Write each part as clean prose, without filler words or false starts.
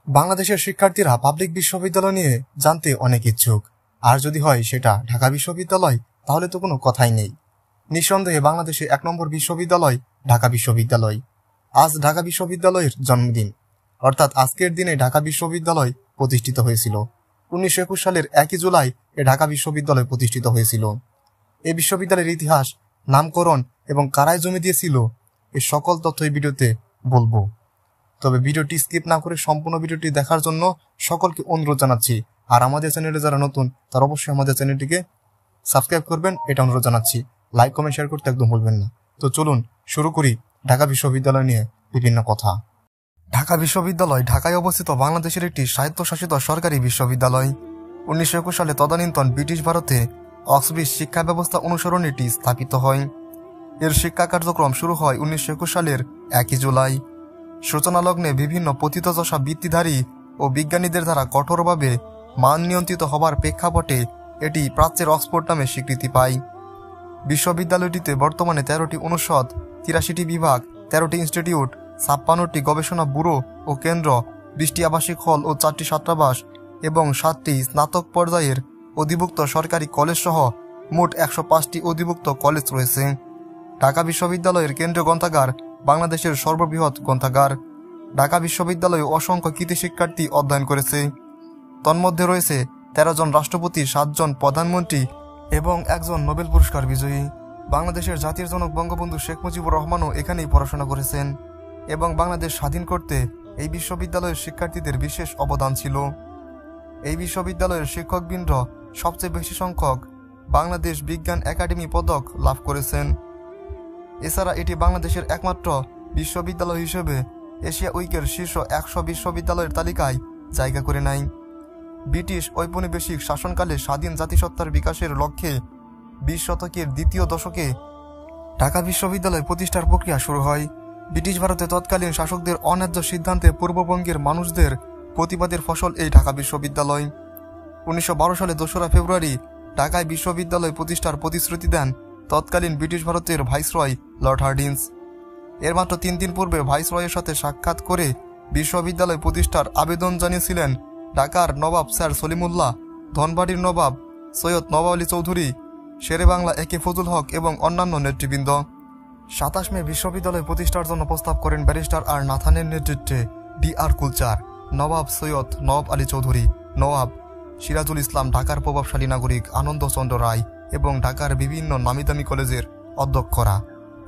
বাংলাদেশের শিক্ষার্থীরা পাবলিক বিশ্ববিদ্যালয় নিয়ে জানতে অনেক ইচ্ছুক। আর যদি হয় সেটা ঢাকা বিশ্ববিদ্যালয়, তাহলে তো কোনো কথাই নেই। নিঃসন্দেহে বাংলাদেশে 1 নম্বর বিশ্ববিদ্যালয় ঢাকা বিশ্ববিদ্যালয়। আজ ঢাকা বিশ্ববিদ্যালয়ের জন্মদিন, অর্থাৎ আজকের দিনে ঢাকা বিশ্ববিদ্যালয় প্রতিষ্ঠিত হয়েছিল। 1921 সালের 1 জুলাই ঢাকা বিশ্ববিদ্যালয় প্রতিষ্ঠিত হয়েছিল। এই বিশ্ববিদ্যালয়ের ইতিহাস, নামকরণ এবং কারায় জমি দিয়েছিল, এই সকল তথ্য এই ভিডিওতে বলবো। তবে ভিডিওটি স্কিপ না করে সম্পূর্ণ ভিডিওটি দেখার জন্য সকলকে অনুরোধ জানাচ্ছি। আর আমাদের চ্যানেলে যারা নতুন, তারা অবশ্যই আমাদের চ্যানেলটিকে সাবস্ক্রাইব করবেন, এটা অনুরোধ জানাচ্ছি। লাইক, কমেন্ট, শেয়ার করতে একদম ভুলবেন না। তো চলুন শুরু করি ঢাকা বিশ্ববিদ্যালয় নিয়ে বিভিন্ন কথা। ঢাকা বিশ্ববিদ্যালয় ঢাকায় অবস্থিত বাংলাদেশের একটি স্বায়ত্তশাসিত সরকারি বিশ্ববিদ্যালয়। 1921 সালে তদানীন্তন ব্রিটিশ ভারতে অক্সব্রিজ শিক্ষা ব্যবস্থা অনুসরণে এটি স্থাপিত হয়। এর শিক্ষা কার্যক্রম শুরু হয় 1921 সালের 1 জুলাই। সূচনা লগ্নে বিভিন্ন পতিতদশা বৃত্তিধারী ও বিজ্ঞানীদের দ্বারা কঠোরভাবে মান নিয়ন্ত্রিত হবার প্রেক্ষাপটে এটি প্রাচ্যের অক্সফোর্ড নামে স্বীকৃতি পায়। বিশ্ববিদ্যালয়টিতে বর্তমানে 13টি অনুষদ, 83টি বিভাগ, 13টি ইনস্টিটিউট, 56টি গবেষণা ব্যুরো ও কেন্দ্র, 20টি আবাসিক হল ও 4টি ছাত্রাবাস এবং 7টি স্নাতক পর্যায়ের অধিভুক্ত সরকারি কলেজ সহ মোট 105টি অধিভুক্ত কলেজ রয়েছে। ঢাকা বিশ্ববিদ্যালয়ের কেন্দ্রীয় গ্রন্থাগার বাংলাদেশের সর্ববৃহৎ গ্রন্থাগার। ঢাকা বিশ্ববিদ্যালয়ে অসংখ্য কৃতি শিক্ষার্থী অধ্যয়ন করেছে। তন্মধ্যে রয়েছে 13 জন রাষ্ট্রপতি, 7 জন প্রধানমন্ত্রী এবং 1 জন নোবেল পুরস্কার বিজয়ী। বাংলাদেশের জাতির জনক বঙ্গবন্ধু শেখ মুজিবুর রহমানও এখানেই পড়াশোনা করেছেন এবং বাংলাদেশ স্বাধীন করতে এই বিশ্ববিদ্যালয়ের শিক্ষার্থীদের বিশেষ অবদান ছিল। এই বিশ্ববিদ্যালয়ের শিক্ষকবৃন্দ সবচেয়ে বেশি সংখ্যক বাংলাদেশ বিজ্ঞান একাডেমি পদক লাভ করেছেন। এছাড়া এটি বাংলাদেশের একমাত্র বিশ্ববিদ্যালয় হিসেবে এশিয়া উইকের শীর্ষ 100 বিশ্ববিদ্যালয়ের তালিকায় জায়গা করে নেয়। ব্রিটিশ ঔপনিবেশিক শাসনকালে স্বাধীন জাতিসত্তার বিকাশের লক্ষ্যে 20 শতকের দ্বিতীয় দশকে ঢাকা বিশ্ববিদ্যালয় প্রতিষ্ঠার প্রক্রিয়া শুরু হয়। ব্রিটিশ ভারতে তৎকালীন শাসকদের অন্যায্য সিদ্ধান্তে পূর্ববঙ্গের মানুষদের প্রতিবাদের ফসল এই ঢাকা বিশ্ববিদ্যালয়। 1912 সালে 2রা ফেব্রুয়ারি ঢাকায় বিশ্ববিদ্যালয় প্রতিষ্ঠার প্রতিশ্রুতি দেন তৎকালীন ব্রিটিশ ভারতের ভাইসরয় লর্ড হার্ডিঞ্জ। এর মাত্র 3 দিন পূর্বে ভাইসরয়ের সাথে সাক্ষাৎ করে বিশ্ববিদ্যালয় প্রতিষ্ঠার আবেদন জানিয়েছিলেন ঢাকার নবাব স্যার সলিমুল্লাহ, ধনবাড়ির নবাব সৈয়দ নওয়াব আলী চৌধুরী, শেরেবাংলা একে ফজল হক এবং অন্যান্য নেতৃবৃন্দ। 27 মে বিশ্ববিদ্যালয় প্রতিষ্ঠার জন্য প্রস্তাব করেন ব্যারিস্টার আর নাথানের নেতৃত্বে DR কুলচার, নবাব সৈয়দ নওয়াব আলী চৌধুরী, নওয়াব সিরাজুল ইসলাম, ঢাকার প্রভাবশালী নাগরিক আনন্দচন্দ্র রায় এবং ঢাকার বিভিন্ন নামিদামি কলেজের অধ্যক্ষরা।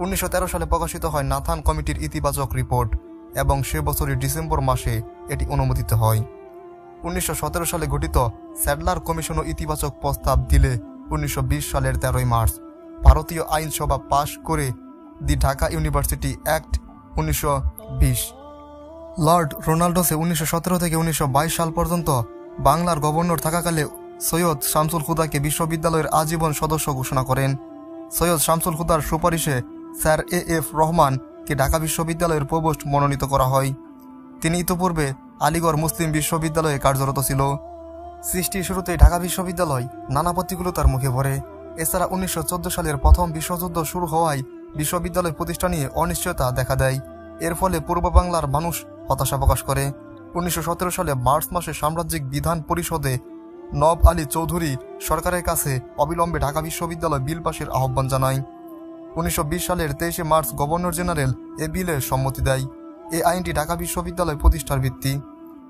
1913 সালে প্রকাশিত হয় নাথান কমিটির ইতিবাচক রিপোর্ট এবং সে বছরের ডিসেম্বর মাসে এটি অনুমোদিত হয়। 1917 সালে গঠিত স্যাডলার কমিশনও ইতিবাচক প্রস্তাব দিলে 1920 সালের 13 মার্চ ভারতীয় আইনসভা পাশ করে দি ঢাকা ইউনিভার্সিটি অ্যাক্ট 1920। লর্ড রোনাল্ডসে 1917 থেকে 1922 সাল পর্যন্ত বাংলার গভর্নর থাকাকালে সৈয়দ শামসুল হুদাকে বিশ্ববিদ্যালয়ের আজীবন সদস্য ঘোষণা করেন। সৈয়দ শামসুল হুদার সুপারিশে স্যার AF রহমানকে ঢাকা বিশ্ববিদ্যালয়ের প্রভোস্ট মনোনীত করা হয়। তিনি ইতিপূর্বে আলিগড় মুসলিম বিশ্ববিদ্যালয়ে কার্যরত ছিল। সৃষ্টির শুরুতে ঢাকা বিশ্ববিদ্যালয় নানা প্রতিকূলতার মুখে পড়ে। এছাড়া 1914 সালের প্রথম বিশ্বযুদ্ধ শুরু হওয়ায় বিশ্ববিদ্যালয় প্রতিষ্ঠা নিয়ে অনিশ্চয়তা দেখা দেয়। এর ফলে পূর্ব বাংলার মানুষ হতাশা প্রকাশ করে। 1917 সালে মার্চ মাসে সাম্রাজ্যিক বিধান পরিষদে নওয়াব আলী চৌধুরী সরকারের কাছে অবিলম্বে ঢাকা বিশ্ববিদ্যালয় বিল পাশের আহ্বান জানায়। 1920 সালের 23 মার্চ গভর্নর জেনারেল এ বিলে সম্মতি দেয়। এই আইনটি ঢাকা বিশ্ববিদ্যালয় প্রতিষ্ঠার ভিত্তি।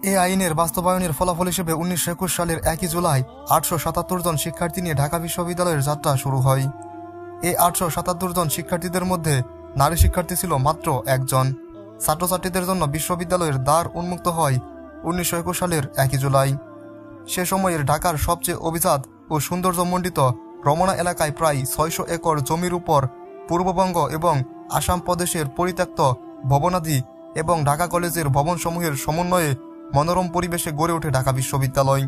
এই আইনের বাস্তবায়নের ফলাফল হিসেবে 1921 সালের 1 জুলাই 877 জন শিক্ষার্থী নিয়ে ঢাকা বিশ্ববিদ্যালয়ের যাত্রা শুরু হয়। এই 877 জন শিক্ষার্থীদের মধ্যে নারী শিক্ষার্থী ছিল মাত্র 1 জন। ছাত্রছাত্রীদের জন্য বিশ্ববিদ্যালয়ের দ্বার উন্মুক্ত হয় 1921 সালের 1 জুলাই। সে সময়ের ঢাকার সবচেয়ে অভিজাত ও সৌন্দর্যমণ্ডিত রমনা এলাকায় প্রায় 600 একর জমির উপর পূর্ববঙ্গ এবং আসাম প্রদেশের পরিত্যক্ত ভবনাদি এবং ঢাকা কলেজের ভবনসমূহের সমন্বয়ে মনোরম পরিবেশে গড়ে ওঠে ঢাকা বিশ্ববিদ্যালয়।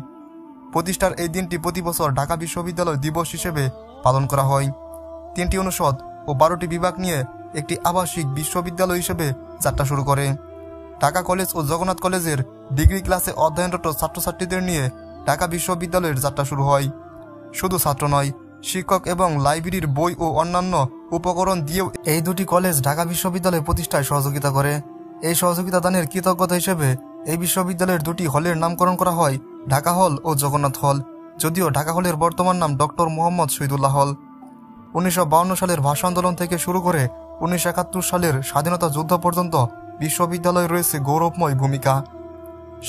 প্রতিষ্ঠার এই দিনটি প্রতি বছর ঢাকা বিশ্ববিদ্যালয় দিবস হিসেবে পালন করা হয়। 3টি অনুষদ ও 12টি বিভাগ নিয়ে একটি আবাসিক বিশ্ববিদ্যালয় হিসেবে যাত্রা শুরু করে। ঢাকা কলেজ ও জগন্নাথ কলেজের ডিগ্রি ক্লাসে অধ্যয়নরত ছাত্রছাত্রীদের নিয়ে ঢাকা বিশ্ববিদ্যালয়ের যাত্রা শুরু হয়। শুধু ছাত্র নয়, শিক্ষক এবং লাইব্রেরির বই ও অন্যান্য উপকরণ দিয়েও এই দুটি কলেজ ঢাকা বিশ্ববিদ্যালয় প্রতিষ্ঠায় সহযোগিতা করে। এই সহযোগিতা দানের কৃতজ্ঞতা হিসেবে এই বিশ্ববিদ্যালয়ের দুটি হলের নামকরণ করা হয় ঢাকা হল ও জগন্নাথ হল, যদিও ঢাকা হলের বর্তমান নাম ডক্টর মোহাম্মদ শহীদুল্লাহ হল। 1952 সালের ভাষা আন্দোলন থেকে শুরু করে 1971 সালের স্বাধীনতা যুদ্ধ পর্যন্ত বিশ্ববিদ্যালয়ে রয়েছে গৌরবময় ভূমিকা।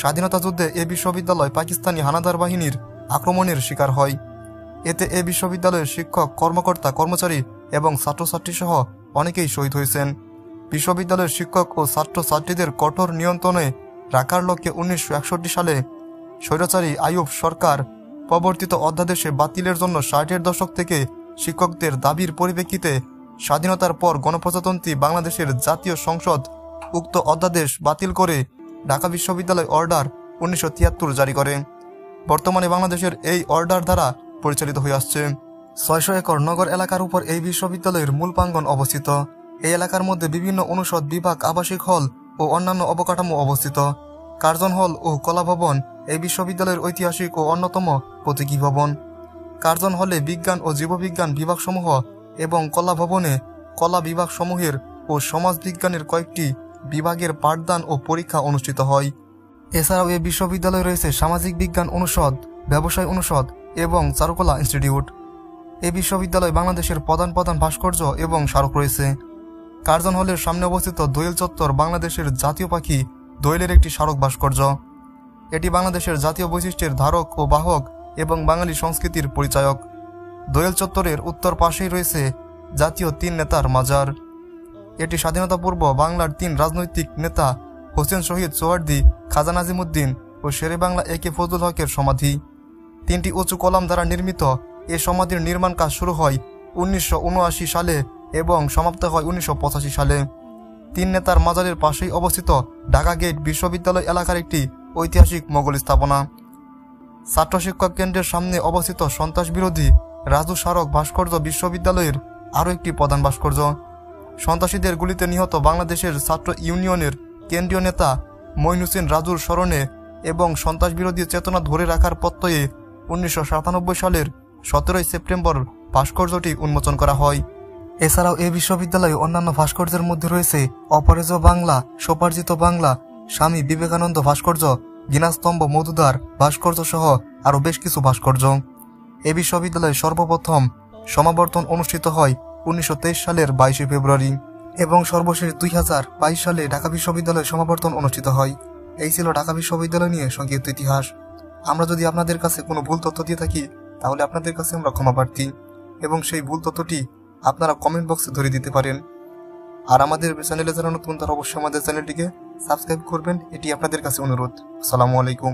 স্বাধীনতা যুদ্ধে এ বিশ্ববিদ্যালয় পাকিস্তানি হানাদার বাহিনীর আক্রমণের শিকার হয়। এতে এ বিশ্ববিদ্যালয়ের শিক্ষক, কর্মকর্তা, কর্মচারী এবং ছাত্রছাত্রী সহ অনেকেই শহীদ হয়েছেন। বিশ্ববিদ্যালয়ের শিক্ষক ও ছাত্রছাত্রীদের কঠোর নিয়ন্ত্রণে রাখার লক্ষ্যে 1961 সালে স্বৈরাচারী আইয়ুব সরকার প্রবর্তিত অধ্যাদেশে বাতিলের জন্য 60-এর দশক থেকে শিক্ষকদের দাবির পরিপ্রেক্ষিতে স্বাধীনতার পর গণপ্রজাতন্ত্রী বাংলাদেশের জাতীয় সংসদ উক্ত অধ্যাদেশ বাতিল করে ঢাকা বিশ্ববিদ্যালয় অর্ডার 1973 জারি করে। বর্তমানে বাংলাদেশের এই অর্ডার দ্বারা পরিচালিত হয়ে আসছে। 600 একর নগর এলাকার উপর এই বিশ্ববিদ্যালয়ের মূল প্রাঙ্গণ অবস্থিত। এই এলাকার মধ্যে বিভিন্ন অনুষদ, বিভাগ, আবাসিক হল ও অন্যান্য অবকাঠামো অবস্থিত। কার্জন হল ও কলা ভবন এই বিশ্ববিদ্যালয়ের ঐতিহাসিক ও অন্যতম প্রতীকী ভবন। কার্জন হলে বিজ্ঞান ও জীববিজ্ঞান বিভাগসমূহ এবং কলা ভবনে কলা বিভাগসমূহের ও সমাজ বিজ্ঞানের কয়েকটি বিভাগের পাঠদান ও পরীক্ষা অনুষ্ঠিত হয়। এছাড়াও এই বিশ্ববিদ্যালয়ে রয়েছে সামাজিক বিজ্ঞান অনুষদ, ব্যবসায় অনুষদ এবং চারুকলা ইনস্টিটিউট। এই বিশ্ববিদ্যালয়ে বাংলাদেশের প্রধান প্রধান ভাস্কর্য এবং স্মারক রয়েছে। কার্জন হলের সামনে অবস্থিত দোয়েল চত্বর বাংলাদেশের জাতীয় পাখি দোয়েলের একটি স্মারক ভাস্কর্য। এটি বাংলাদেশের জাতীয় বৈশিষ্ট্যের ধারক ও বাহক এবং বাঙালি সংস্কৃতির পরিচায়ক। দোয়েল চত্বরের উত্তর পাশেই রয়েছে জাতীয় 3 নেতার মাজার। এটি স্বাধীনতা পূর্ব বাংলার 3 রাজনৈতিক নেতা হোসেন শহীদ সোহরাওয়ার্দী, খাজা নাজিমুদ্দিন ও শেরে বাংলা একে ফজলুল হকের সমাধি। 3টি উঁচু কলাম দ্বারা নির্মিত এ সমাধির নির্মাণ কাজ শুরু হয় 1979 সালে এবং সমাপ্ত হয় 1985 সালে। 3 নেতার মাজারের পাশেই অবস্থিত ঢাকা গেট বিশ্ববিদ্যালয় এলাকার একটি ঐতিহাসিক মোগল স্থাপনা। ছাত্র শিক্ষক কেন্দ্রের সামনে অবস্থিত সন্ত্রাস বিরোধী রাজু স্মারক ভাস্কর্য বিশ্ববিদ্যালয়ের আরও একটি প্রধান ভাস্কর্য। সন্ত্রাসীদের গুলিতে নিহত বাংলাদেশের ছাত্র ইউনিয়নের কেন্দ্রীয় নেতা মঈন হোসেন রাজুর স্মরণে এবং সন্ত্রাস বিরোধী চেতনা ধরে রাখার প্রত্যয়ে 1997 সালের 17 সেপ্টেম্বর ভাস্কর্যটি উন্মোচন করা হয়। এছাড়াও এই বিশ্ববিদ্যালয়ে অন্যান্য ভাস্কর্যের মধ্যে রয়েছে অপরাজেয় বাংলা, স্বোপার্জিত বাংলা, স্বামী বিবেকানন্দ ভাস্কর্য, গিনাস্তম্ভ মধুদার ভাস্কর্য সহ আরও বেশ কিছু ভাস্কর্য। এই বিশ্ববিদ্যালয়ে সর্বপ্রথম সমাবর্তন অনুষ্ঠিত হয় 1923 সালের 22 ফেব্রুয়ারি এবং সর্বশেষ 2022 সালে ঢাকা বিশ্ববিদ্যালয়ে সমাবর্তন অনুষ্ঠিত হয়। এই ছিল ঢাকা বিশ্ববিদ্যালয় নিয়ে সংক্ষিপ্ত ইতিহাস। আমরা যদি আপনাদের কাছে কোনো ভুল তথ্য দিয়ে থাকি তাহলে আপনাদের কাছে আমরা ক্ষমা প্রার্থী এবং সেই ভুল তথ্যটি আপনারা কমেন্ট বক্সে ধরে দিতে পারেন। আর আমাদের চ্যানেলে যারা নতুন তারা অবশ্যই আমাদের চ্যানেলটিকে সাবস্ক্রাইব করবেন, এটি আপনাদের কাছে অনুরোধ। আসসালামু আলাইকুম।